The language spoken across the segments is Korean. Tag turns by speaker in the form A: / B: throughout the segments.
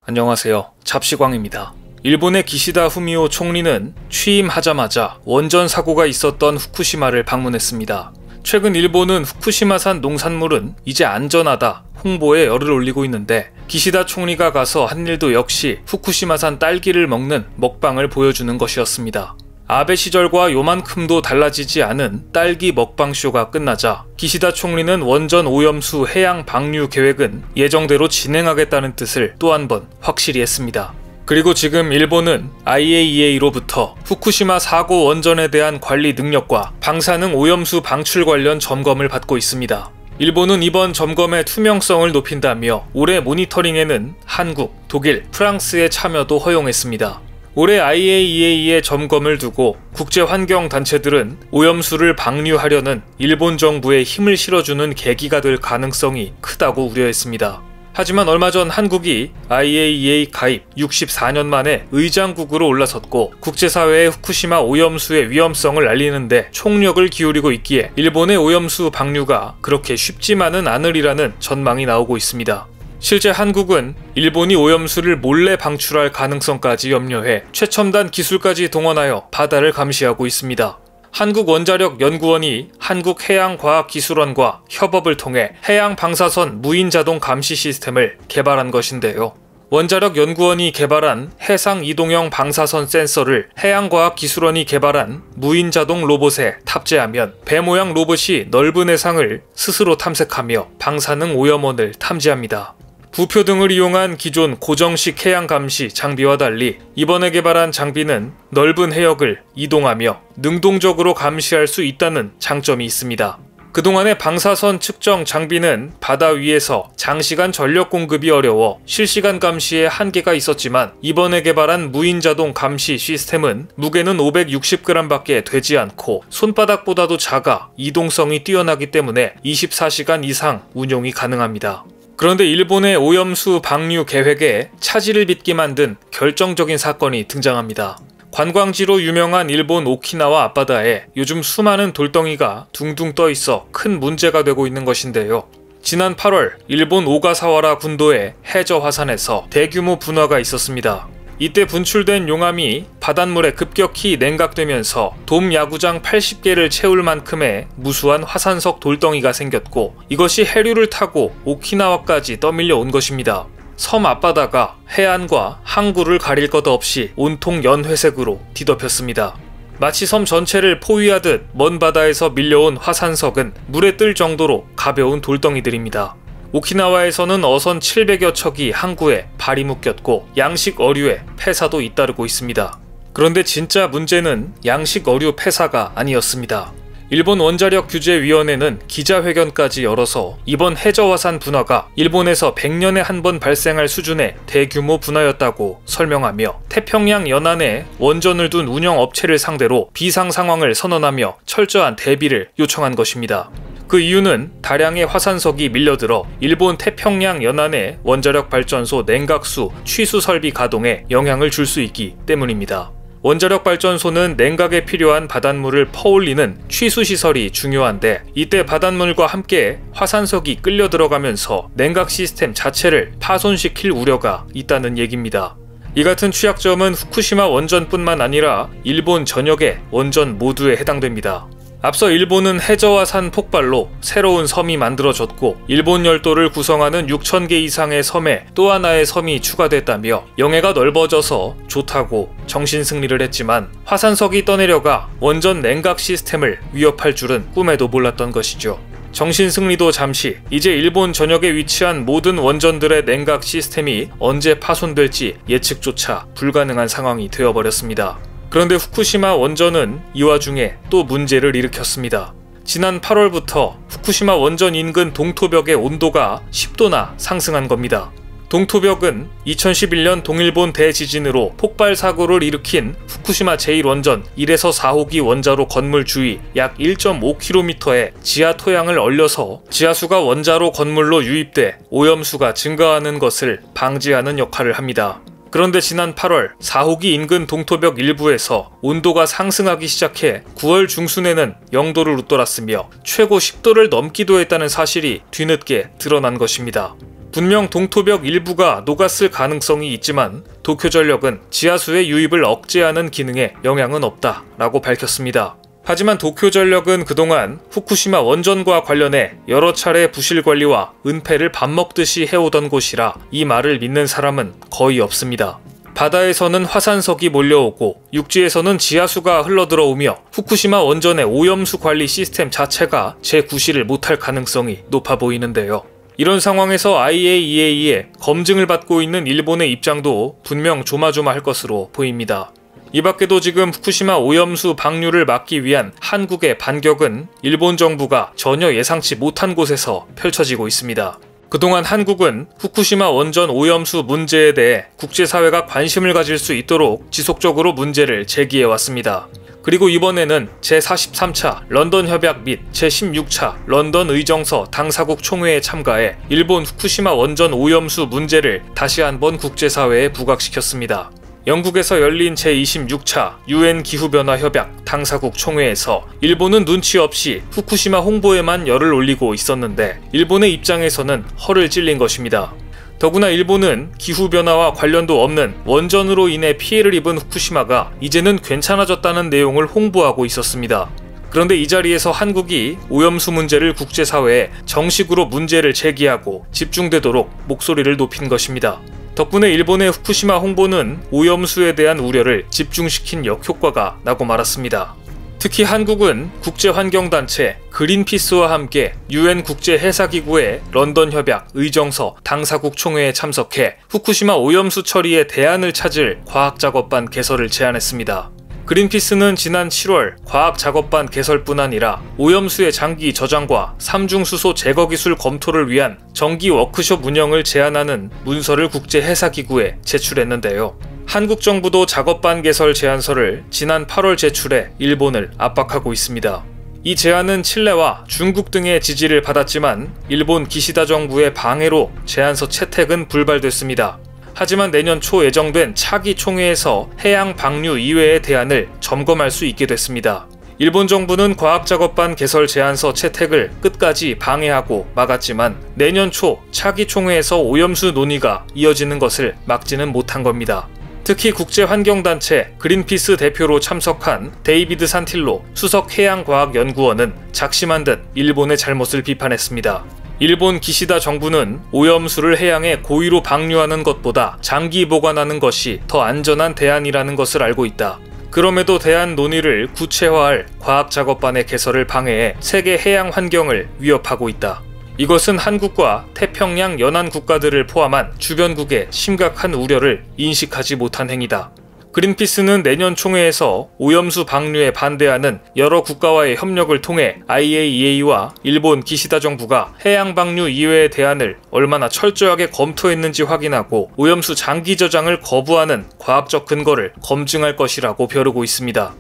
A: 안녕하세요. 잡시광입니다. 일본의 기시다 후미오 총리는 취임하자마자 원전 사고가 있었던 후쿠시마를 방문했습니다. 최근 일본은 후쿠시마산 농산물은 이제 안전하다 홍보에 열을 올리고 있는데, 기시다 총리가 가서 한 일도 역시 후쿠시마산 딸기를 먹는 먹방을 보여주는 것이었습니다. 아베 시절과 요만큼도 달라지지 않은 딸기 먹방쇼가 끝나자 기시다 총리는 원전 오염수 해양 방류 계획은 예정대로 진행하겠다는 뜻을 또 한 번 확실히 했습니다. 그리고 지금 일본은 IAEA로부터 후쿠시마 사고 원전에 대한 관리 능력과 방사능 오염수 방출 관련 점검을 받고 있습니다. 일본은 이번 점검의 투명성을 높인다며 올해 모니터링에는 한국, 독일, 프랑스의 참여도 허용했습니다. 올해 IAEA의 점검을 두고 국제환경단체들은 오염수를 방류하려는 일본 정부에 힘을 실어주는 계기가 될 가능성이 크다고 우려했습니다. 하지만 얼마 전 한국이 IAEA 가입 64년 만에 의장국으로 올라섰고 국제사회에 후쿠시마 오염수의 위험성을 알리는데 총력을 기울이고 있기에 일본의 오염수 방류가 그렇게 쉽지만은 않으리라는 전망이 나오고 있습니다. 실제 한국은 일본이 오염수를 몰래 방출할 가능성까지 염려해 최첨단 기술까지 동원하여 바다를 감시하고 있습니다. 한국원자력연구원이 한국해양과학기술원과 협업을 통해 해양방사선 무인자동 감시 시스템을 개발한 것인데요. 원자력연구원이 개발한 해상이동형 방사선 센서를 해양과학기술원이 개발한 무인자동 로봇에 탑재하면 배 모양 로봇이 넓은 해상을 스스로 탐색하며 방사능 오염원을 탐지합니다. 부표 등을 이용한 기존 고정식 해양 감시 장비와 달리 이번에 개발한 장비는 넓은 해역을 이동하며 능동적으로 감시할 수 있다는 장점이 있습니다. 그동안의 방사선 측정 장비는 바다 위에서 장시간 전력 공급이 어려워 실시간 감시에 한계가 있었지만, 이번에 개발한 무인자동 감시 시스템은 무게는 560g밖에 되지 않고 손바닥보다도 작아 이동성이 뛰어나기 때문에 24시간 이상 운용이 가능합니다. 그런데 일본의 오염수 방류 계획에 차질을 빚게 만든 결정적인 사건이 등장합니다. 관광지로 유명한 일본 오키나와 앞바다에 요즘 수많은 돌덩이가 둥둥 떠 있어 큰 문제가 되고 있는 것인데요. 지난 8월 일본 오가사와라 군도의 해저 화산에서 대규모 분화가 있었습니다. 이때 분출된 용암이 바닷물에 급격히 냉각되면서 돔 야구장 80개를 채울 만큼의 무수한 화산석 돌덩이가 생겼고, 이것이 해류를 타고 오키나와까지 떠밀려 온 것입니다. 섬 앞바다가 해안과 항구를 가릴 것 없이 온통 연회색으로 뒤덮였습니다. 마치 섬 전체를 포위하듯 먼 바다에서 밀려온 화산석은 물에 뜰 정도로 가벼운 돌덩이들입니다. 오키나와에서는 어선 700여 척이 항구에 발이 묶였고 양식 어류에 폐사도 잇따르고 있습니다. 그런데 진짜 문제는 양식 어류 폐사가 아니었습니다. 일본 원자력규제위원회는 기자회견까지 열어서 이번 해저화산 분화가 일본에서 100년에 한 번 발생할 수준의 대규모 분화였다고 설명하며 태평양 연안에 원전을 둔 운영업체를 상대로 비상 상황을 선언하며 철저한 대비를 요청한 것입니다. 그 이유는 다량의 화산석이 밀려들어 일본 태평양 연안의 원자력 발전소 냉각수 취수 설비 가동에 영향을 줄 수 있기 때문입니다. 원자력 발전소는 냉각에 필요한 바닷물을 퍼올리는 취수 시설이 중요한데, 이때 바닷물과 함께 화산석이 끌려 들어가면서 냉각 시스템 자체를 파손시킬 우려가 있다는 얘기입니다. 이 같은 취약점은 후쿠시마 원전뿐만 아니라 일본 전역의 원전 모두에 해당됩니다. 앞서 일본은 해저화산 폭발로 새로운 섬이 만들어졌고, 일본 열도를 구성하는 6,000개 이상의 섬에 또 하나의 섬이 추가됐다며 영해가 넓어져서 좋다고 정신승리를 했지만, 화산석이 떠내려가 원전 냉각 시스템을 위협할 줄은 꿈에도 몰랐던 것이죠. 정신승리도 잠시, 이제 일본 전역에 위치한 모든 원전들의 냉각 시스템이 언제 파손될지 예측조차 불가능한 상황이 되어버렸습니다. 그런데 후쿠시마 원전은 이 와중에 또 문제를 일으켰습니다. 지난 8월부터 후쿠시마 원전 인근 동토벽의 온도가 10도나 상승한 겁니다. 동토벽은 2011년 동일본 대지진으로 폭발 사고를 일으킨 후쿠시마 제1원전 1에서 4호기 원자로 건물 주위 약 1.5km의 지하 토양을 얼려서 지하수가 원자로 건물로 유입돼 오염수가 증가하는 것을 방지하는 역할을 합니다. 그런데 지난 8월 4호기 인근 동토벽 일부에서 온도가 상승하기 시작해 9월 중순에는 0도를 웃돌았으며 최고 10도를 넘기도 했다는 사실이 뒤늦게 드러난 것입니다. 분명 동토벽 일부가 녹았을 가능성이 있지만 도쿄전력은 지하수의 유입을 억제하는 기능에 영향은 없다라고 밝혔습니다. 하지만 도쿄전력은 그동안 후쿠시마 원전과 관련해 여러 차례 부실 관리와 은폐를 밥 먹듯이 해오던 곳이라 이 말을 믿는 사람은 거의 없습니다. 바다에서는 화산석이 몰려오고 육지에서는 지하수가 흘러들어오며 후쿠시마 원전의 오염수 관리 시스템 자체가 재구시를 못할 가능성이 높아 보이는데요. 이런 상황에서 IAEA의 검증을 받고 있는 일본의 입장도 분명 조마조마할 것으로 보입니다. 이 밖에도 지금 후쿠시마 오염수 방류를 막기 위한 한국의 반격은 일본 정부가 전혀 예상치 못한 곳에서 펼쳐지고 있습니다. 그동안 한국은 후쿠시마 원전 오염수 문제에 대해 국제사회가 관심을 가질 수 있도록 지속적으로 문제를 제기해왔습니다. 그리고 이번에는 제43차 런던 협약 및 제16차 런던 의정서 당사국 총회에 참가해 일본 후쿠시마 원전 오염수 문제를 다시 한번 국제사회에 부각시켰습니다. 영국에서 열린 제26차 UN 기후변화 협약 당사국 총회에서 일본은 눈치 없이 후쿠시마 홍보에만 열을 올리고 있었는데 일본의 입장에서는 허를 찔린 것입니다. 더구나 일본은 기후변화와 관련도 없는 원전으로 인해 피해를 입은 후쿠시마가 이제는 괜찮아졌다는 내용을 홍보하고 있었습니다. 그런데 이 자리에서 한국이 오염수 문제를 국제사회에 정식으로 문제를 제기하고 집중되도록 목소리를 높인 것입니다. 덕분에 일본의 후쿠시마 홍보는 오염수에 대한 우려를 집중시킨 역효과가 나고 말았습니다. 특히 한국은 국제환경단체 그린피스와 함께 UN 국제해사기구의 런던 협약 의정서 당사국 총회에 참석해 후쿠시마 오염수 처리에 대안을 찾을 과학작업반 개설을 제안했습니다. 그린피스는 지난 7월 과학작업반 개설뿐 아니라 오염수의 장기 저장과 삼중수소 제거 기술 검토를 위한 정기 워크숍 운영을 제안하는 문서를 국제해사기구에 제출했는데요. 한국 정부도 작업반 개설 제안서를 지난 8월 제출해 일본을 압박하고 있습니다. 이 제안은 칠레와 중국 등의 지지를 받았지만 일본 기시다 정부의 방해로 제안서 채택은 불발됐습니다. 하지만 내년 초 예정된 차기 총회에서 해양 방류 이외의 대안을 점검할 수 있게 됐습니다. 일본 정부는 과학작업반 개설 제안서 채택을 끝까지 방해하고 막았지만 내년 초 차기 총회에서 오염수 논의가 이어지는 것을 막지는 못한 겁니다. 특히 국제환경단체 그린피스 대표로 참석한 데이비드 산틸로 수석해양과학연구원은 작심한 듯 일본의 잘못을 비판했습니다. 일본 기시다 정부는 오염수를 해양에 고의로 방류하는 것보다 장기 보관하는 것이 더 안전한 대안이라는 것을 알고 있다. 그럼에도 대안 논의를 구체화할 과학작업반의 개설을 방해해 세계 해양 환경을 위협하고 있다. 이것은 한국과 태평양 연안 국가들을 포함한 주변국의 심각한 우려를 인식하지 못한 행위다. 그린피스는 내년 총회에서 오염수 방류에 반대하는 여러 국가와의 협력을 통해 IAEA와 일본 기시다 정부가 해양 방류 이외의 대안을 얼마나 철저하게 검토했는지 확인하고 오염수 장기 저장을 거부하는 과학적 근거를 검증할 것이라고 벼르고 있습니다.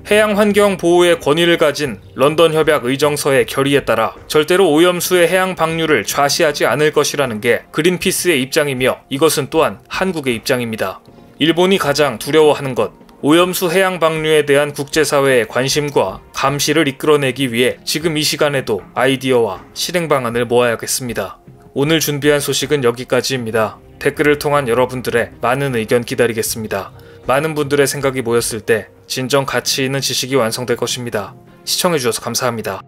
A: 해양 환경 보호의 권위를 가진 런던 협약 의정서의 결의에 따라 절대로 오염수의 해양 방류를 좌시하지 않을 것이라는 게 그린피스의 입장이며 이것은 또한 한국의 입장입니다. 일본이 가장 두려워하는 것, 오염수 해양 방류에 대한 국제사회의 관심과 감시를 이끌어내기 위해 지금 이 시간에도 아이디어와 실행 방안을 모아야겠습니다. 오늘 준비한 소식은 여기까지입니다. 댓글을 통한 여러분들의 많은 의견 기다리겠습니다. 많은 분들의 생각이 모였을 때 진정 가치 있는 지식이 완성될 것입니다. 시청해주셔서 감사합니다.